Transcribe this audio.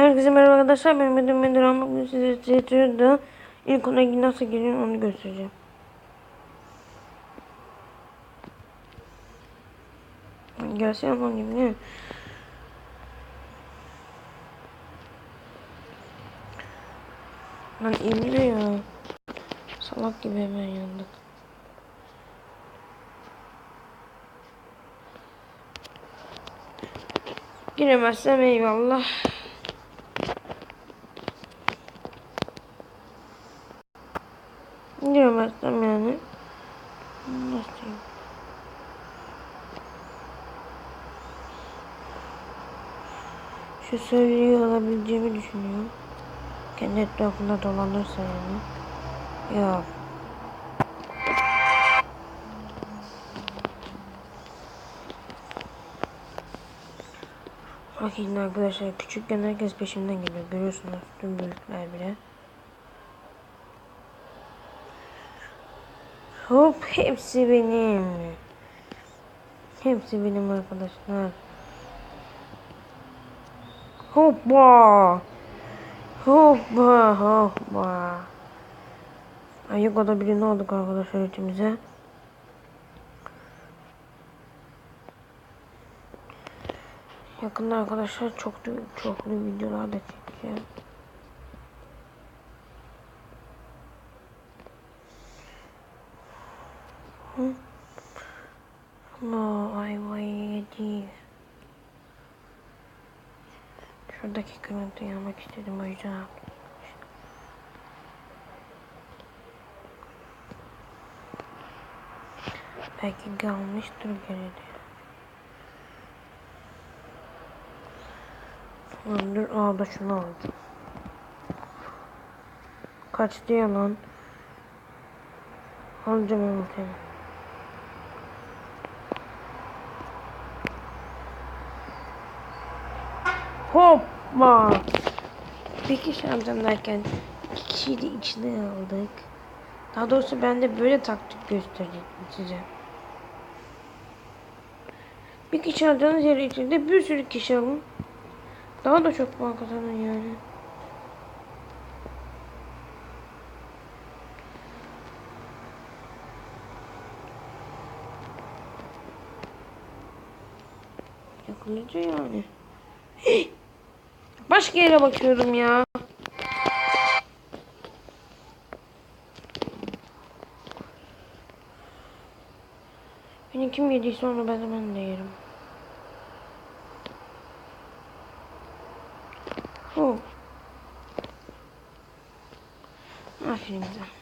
Herkese merhaba arkadaşlar. Benim adım Mehmet Almak. Size TR'de ilk ona nasıl giriyor onu göstereceğim. Gelsene lan gibi ne? Lan Emre ya. Salak gibi hemen yandık. Giremezsem eyvallah. Giremezsem yani. Nasıl diyeyim? Şu söyleyi alabileceğimi düşünüyorum. Kendi etrafında dolanırsa yani. Yok. Bakın arkadaşlar, küçükken herkes peşimden geliyor. Görüyorsunuz tüm büyükler bile. Hop, hepsi benim. Hepsi benim arkadaşlar. Hoppa. Hoppa hoppa. Ay yok, o da biri ne olduk arkadaşlar içimize. Yakında arkadaşlar çoklu videolar da çekeceğim. Hı? No, ayvayı yedi. Şuradaki kırıntıyı almak istedim, o yüzden aldım. Belki kalmıştır geride. Dur, da şunu aldım. Kaçtı ya lan. Alacağım onu seni. Hoppa. Bir kişi alacağım derken iki kişiyi de içine aldık. Daha doğrusu ben de böyle taktik göstereceğim size. Bir kişi alacağınız yere içinde bir sürü kişi alın. Daha da çok puan kazanın yani. Yakılıcı yani. Başka yere bakıyorum ya. Beni kim yediyse onu ben de yerim. Aferin bize.